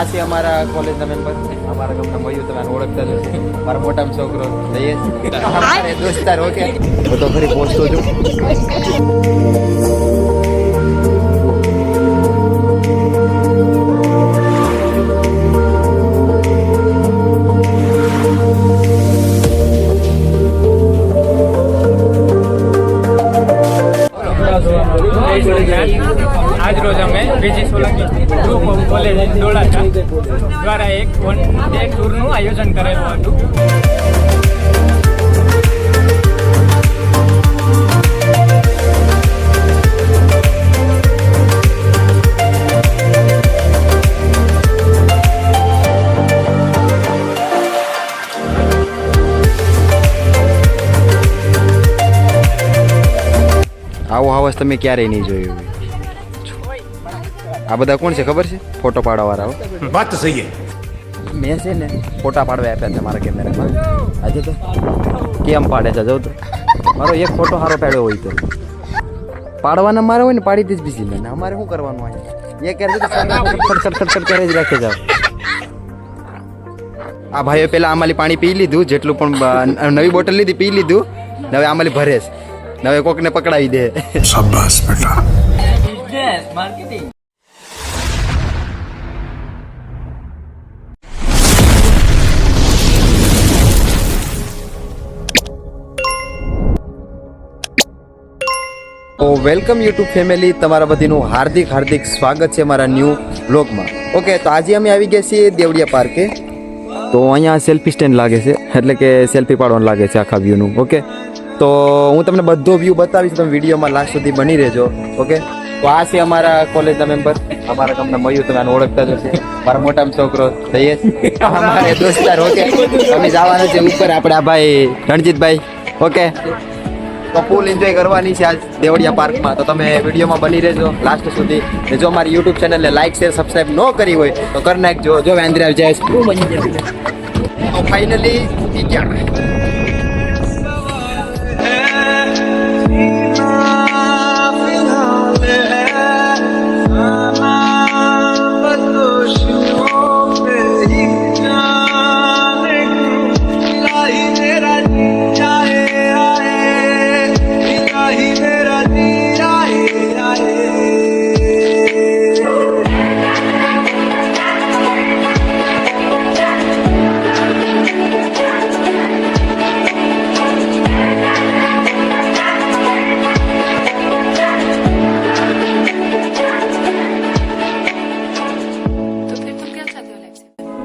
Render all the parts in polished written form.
આ છે અમારા કોલેજના મેમ્બર, અમારા ગામના મયુર, તમે ઓળખતા જ હશે, મારા મોટામાં છોકરો જયેશ, અમારે દોસ્તાર. ઓકે, હું તો ફરી પહોંચતો છું. આજ રોજ અમે બીજી સોલંકી ગ્રુપ ઓફ કોલેજ દોડાચા દ્વારા એક ટૂરનું આયોજન કરેલું હતું. આવો હાવસ તમે ક્યારેય નહીં જોયું. આ બધા કોણ છે ખબર છે? ફોટો પાડવા વાળા. વાત તો સહી મેં છે ને ફોટા પાડવા આપ્યા છે મારા કેમેરામાં. આજે તો કેમ પાડે છે જવું તો મારો એક ફોટો સારો પાડ્યો હોય તો પાડવાના મારે હોય ને પાડી દઈશ બીજી લઈને. અમારે શું કરવાનું હોય? એ કરે ખડખડ કરે જ રાખે જાવ. આ ભાઈઓ પેલા આમાલી પાણી પી લીધું, જેટલું પણ નવી બોટલ લીધી પી લીધું. હવે આમાલી ભરે છે, હવે કોકને પકડાવી દે. શાબાશ બેટા. માર્કેટિંગ તો વેલકમ યુટ્યુબ ફેમિલી, તમારા બધીનું હાર્દિક સ્વાગત છે મારા ન્યૂ વ્લોગમાં. ઓકે, તો આજે અમે આવી ગયા છીએ દેવડિયા પાર્કે. તો અહીંયા સેલ્ફી સ્ટેન્ડ લાગે છે, એટલે કે સેલ્ફી પાડવાનું લાગે છે આખા વ્યૂનું. ઓકે, તો હું તમને બધો વ્યૂ બતાવીશ, તમે વિડીયોમાં લાસ્ટ સુધી બની રહેજો. ઓકે, તો આ છે અમારા કોલેજના મેમ્બર, અમારા ગામના મયુર, તમે ઓળખતા જ હશે, મારા મોટામાં છોકરો જયેશ, અમારે દોસ્તાર. ઓકે, અમે જવાના છે ઉપર, આપણે આ ભાઈ રણજીતભાઈ. ઓકે, તો ફૂલ એન્જોય કરવાની છે આજ દેવડિયા પાર્કમાં. તો તમે વિડીયોમાં બની રહેજો લાસ્ટ સુધી. ને જો અમારી યુટ્યુબ ચેનલને લાઈક શેર સબસ્ક્રાઈબ ન કરી હોય તો કરી નાખજો. જો વેન્દ્રા જાય તો ફાઇનલી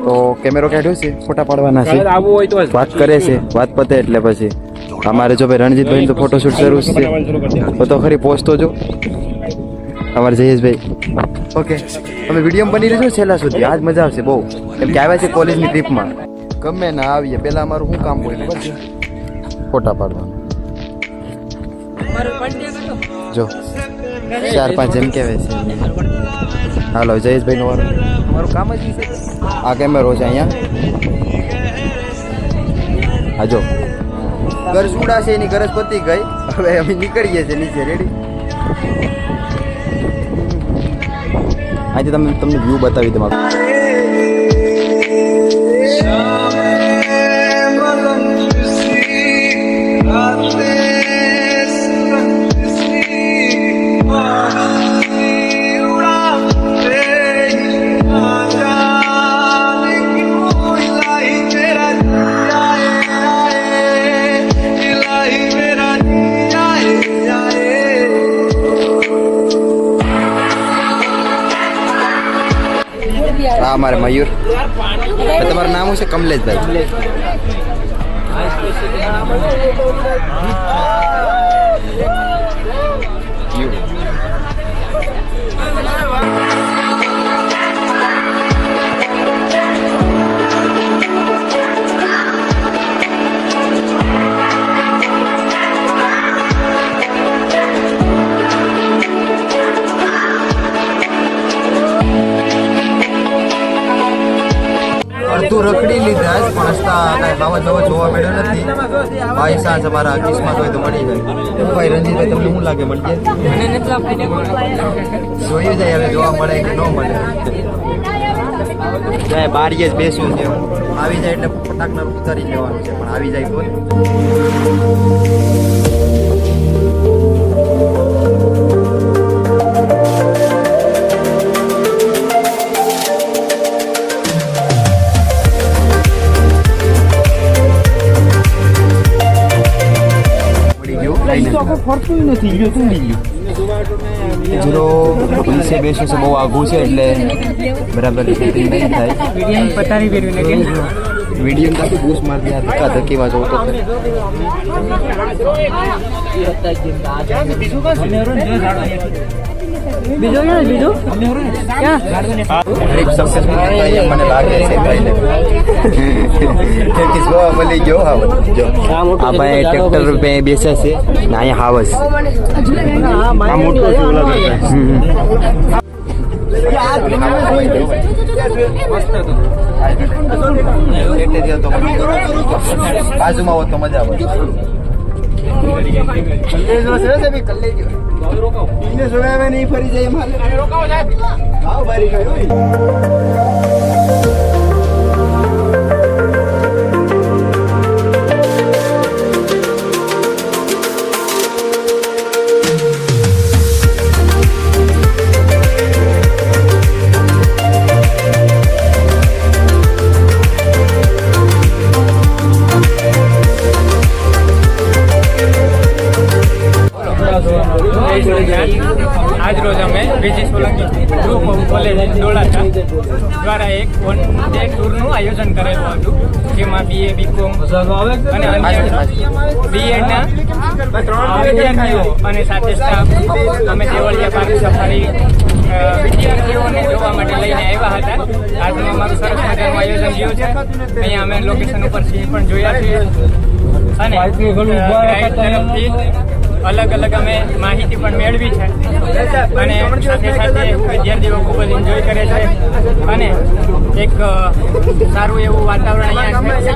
તો કેમેરો કાઢ્યો છે, ફોટા પાડવાના છે, વાત કરે છે, વાત પતે એટલે પછી અમારે જો ભાઈ રણજીતભાઈ તો ફોટોશૂટ શરૂ છે. તો ખરી પહોંચતો જો અમારે જયેશભાઈ. ઓકે, તમે વિડીયો બની રહેજો છેલ્લા સુધી, આજ મજા આવશે બહુ, કેમ કે આવ્યા છે કોલેજની ટ્રીપમાં. ગમે ના આવીએ, પહેલા અમારું શું કામ હોય ખબર છે? ફોટા પાડવાનું. જો 4-5 જેમ કહેવાય છે. હાલો જયેશભાઈ નો અમારું કામ જ છે. આ કેમેરો છે અહીંયા. હા જો ગરજ ઉડાશે, એની ગરજ પતી ગઈ. હવે અમે નીકળીએ છીએ નીચે. રેડી? આજે તમને વ્યૂ બતાવી તમારું. આ અમારે મયુર. તમારું નામ શું છે? કમલેશભાઈ. અડધું રખડી લીધા જ, પણ રસ્તા કાંઈ વાવાઝોડો જોવા મળ્યો નથી. ભાઈ સાંજ અમારા કિસ્મત હોય તો મળી જાય. ભાઈ રણજીતભાઈ, તમને શું લાગે મળી જાય? જોયું જાય હવે જોવા મળે કે ન મળે. જાય બારીએ જ બેસ્યું છે આવી જાય એટલે ફટાકના ઉતારી લેવાનું છે પણ આવી જાય તો ફરતું નથી ગયો તું ગયો જીરો પોલીસે બેસ્યું છે બહુ આઘું છે એટલે બરાબર સેટિંગ નહીં થાય પથારી ફેરવીને કે વિડીયો કાફી બૂસ મારતી આ ધક્કા ધક્કીમાં જવું તો બીજું ટ્રીપ સક્સેસફુલ થાય એમ મને લાગે છે ભાઈને ટેકિસ ગોવા મળી ગયો હાવસ જો આ ભાઈ ટ્રેક્ટર પે બેસે છે ને અહીંયા હાવસ આ મોટો છે ઓલા બાજુમાં હોત તો મજા આવે નહીં ફરી જાય આજ રોજ અમે બીજી સોલંકી ગ્રુપ ઓફ કોલેજ દોડાતા દ્વારા એક ટૂરનું આયોજન કરેલું હતું જેમાં BA BCom અને અન્ય બીએડના વિદ્યાર્થીઓ અને સાથે સ્ટાફ અમે દેવળિયા પાર્ક સફારી વિદ્યાર્થીઓને જોવા માટે લઈને આવ્યા હતા. આજનું અમારું સરસ મજાનું આયોજન થયું છે. અહીંયા અમે લોકેશન ઉપર સિંહ પણ જોયા છે અને ગાઈડ તરફથી અલગ અલગ અમે માહિતી પણ મેળવી છે અને સાથે સાથે વિદ્યાર્થીઓ ખૂબ જ એન્જોય કરે છે અને એક સારું એવું વાતાવરણ અહીંયા છે.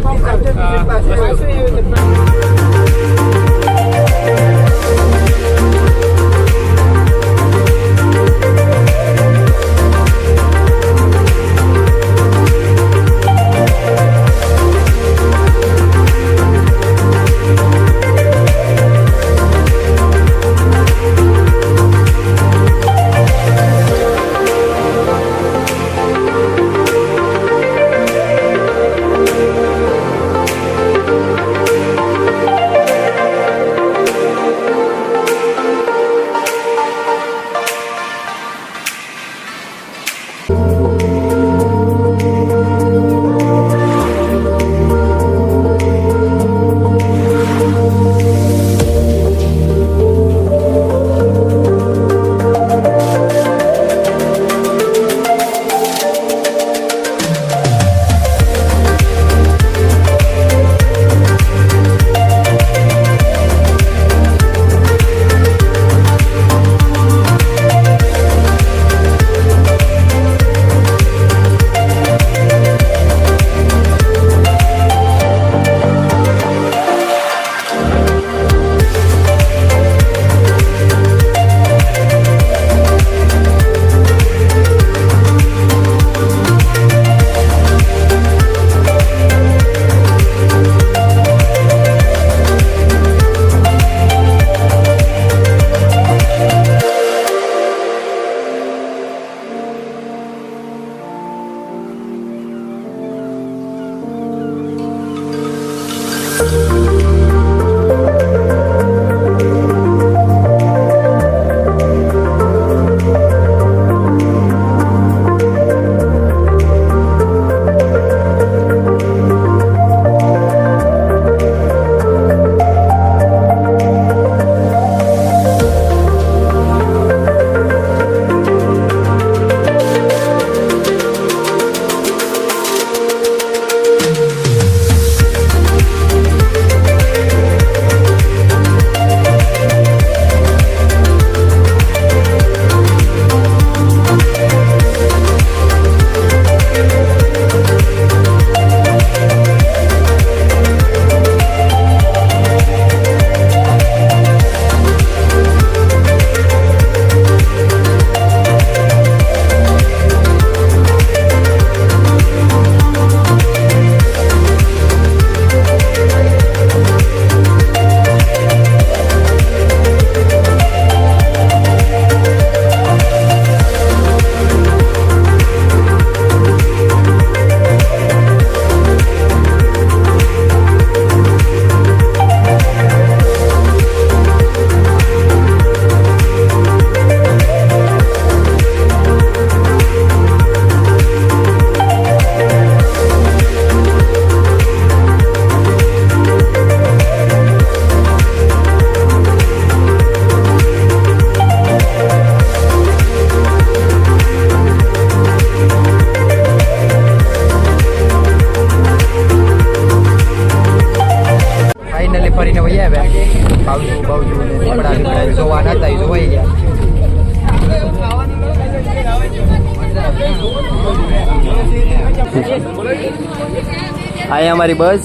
અહીંયા અમારી બસ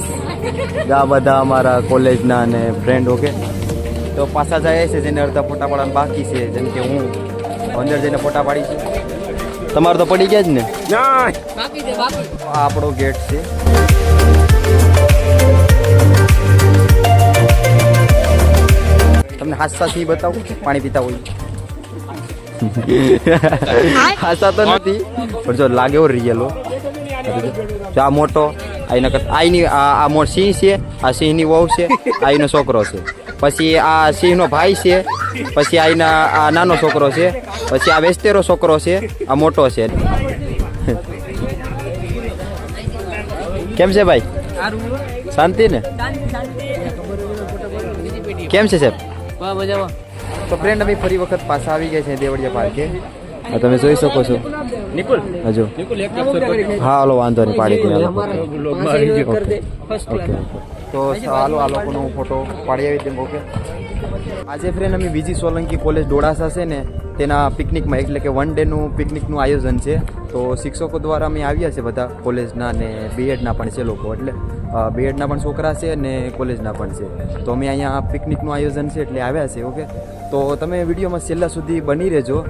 આ બધા અમારા કોલેજના અને ફ્રેન્ડ ઓકે તો પાછા જાય છે જેને અડધા ફોટા પાડવાના બાકી છે જેમ કે હું અંદર જઈને ફોટા પાડી છે તમારે તો પડી ગયા જ ને આ આપણો ગેટ છે તમને હાસ્સાથી બતાવું પાણી પીતા હોય હાસ્સા તો નથી પણ જો લાગે એવો રિયલો જો આ મોટો આ સિંહ છે આ સિંહની વહુ છે આ એનો છોકરો છે પછી આ સિંહનો ભાઈ છે પછી આ નાનો છોકરો છે પછી આ વેસ્તેરો છોકરો છે આ મોટો છે કેમ છે ભાઈ શાંતિ ને કેમ છે સાહેબ તો ફ્રેન્ડ અમે ફરી વખત પાછા આવી ગયા છે દેવળિયા પાર્કે તમે જોઈ શકો છો નિકુલ હજુ હા હાલો વાંધો નહીં પાડી દીધા તો હાલો આ લોકોનો હું ફોટો પાડી આવી તેમ ઓકે આજે ફ્રેન્ડ અમે બીજી સોલંકી કોલેજ ડોળાસા છે ને તેના પિકનિકમાં એટલે કે વન ડેનું પિકનિકનું આયોજન છે તો શિક્ષકો દ્વારા અમે આવ્યા છે બધા કોલેજના અને બીએડના પણ છે લોકો એટલે બીએડના પણ છોકરા છે અને કોલેજના પણ છે તો અમે અહીંયા પિકનિકનું આયોજન છે એટલે આવ્યા છે ઓકે તો તમે વિડીયોમાં છેલ્લા સુધી બની રહેજો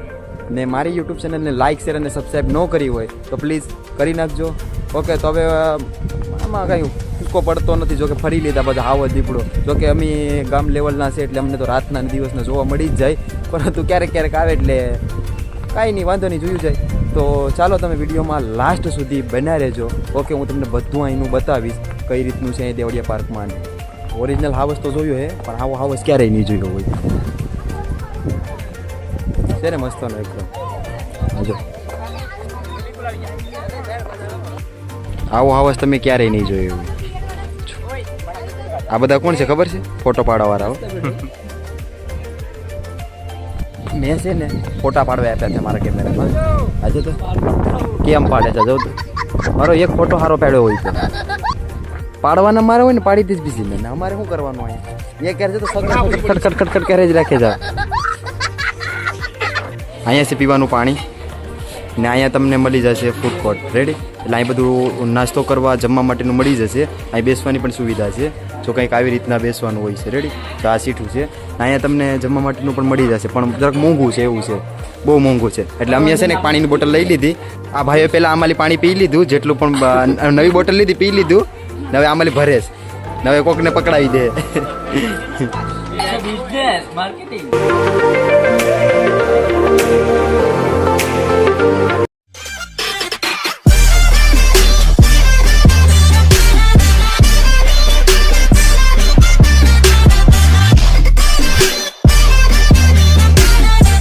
ને મારી યુટ્યુબ ચેનલને લાઇક શેર અને સબસ્ક્રાઈબ ન કરી હોય તો પ્લીઝ કરી નાખજો ઓકે તો હવે આમાં કંઈ ટૂંકો પડતો નથી જો કે ફરી લીધા બધા આવો દીપડો જો કે અમે ગામ લેવલના છે એટલે અમને તો રાતના દિવસના જોવા મળી જ જાય પરંતુ ક્યારેક ક્યારેક આવે એટલે કાંઈ નહીં વાંધો નહીં જોયું જાય તો ચાલો તમે વિડીયોમાં લાસ્ટ સુધી બન્યા રહેજો ઓકે હું તમને બધું અહીંનું બતાવીશ કઈ રીતનું છે અહીં દેવળિયા પાર્કમાં ઓરિજિનલ હાવસ તો જોયું હે પણ આવો હાવસ ક્યારેય નહીં જોયો હોય છે ને મસ્તનો એકદમ જો આવો હાવસ તમે ક્યારેય નહીં જોયો હોય આ બધા કોણ છે ખબર છે ફોટો પાડવાવાળાઓ મેં છે ને ફોટા પાડવા આપ્યા છે મારા કેમેરામાં આજે તો કેમ પાડે છે જો મારો એક ફોટો સારો પાડ્યો હોય તો પાડવાના મારે હોય ને પાડી દઈશ બીજી ને અમારે શું કરવાનું હોય એ કરે છે તો ખટખટ કરે જ રાખે છે અહીંયા છે પીવાનું પાણી ને અહીંયા તમને મળી જશે ફૂડ કોર્ટ રેડી એટલે અહીં બધું નાસ્તો કરવા જમવા માટેનું મળી જશે અહીં બેસવાની પણ સુવિધા છે જો કંઈક આવી રીતના બેસવાનું હોય છે રેડી તો આ સીઠું છે અહીંયા તમને જમવા માટેનું પણ મળી જશે પણ જરાક મોંઘું છે એવું છે બહુ મોંઘું છે એટલે અમે છે ને એક પાણીની બોટલ લઈ લીધી આ ભાઈઓ પહેલાં આમાલી પાણી પી લીધું જેટલું પણ નવી બોટલ લીધી પી લીધું ને હવે આમાલી ભરે છે હવે કોકને પકડાવી દે બિઝનેસ માર્કેટિંગ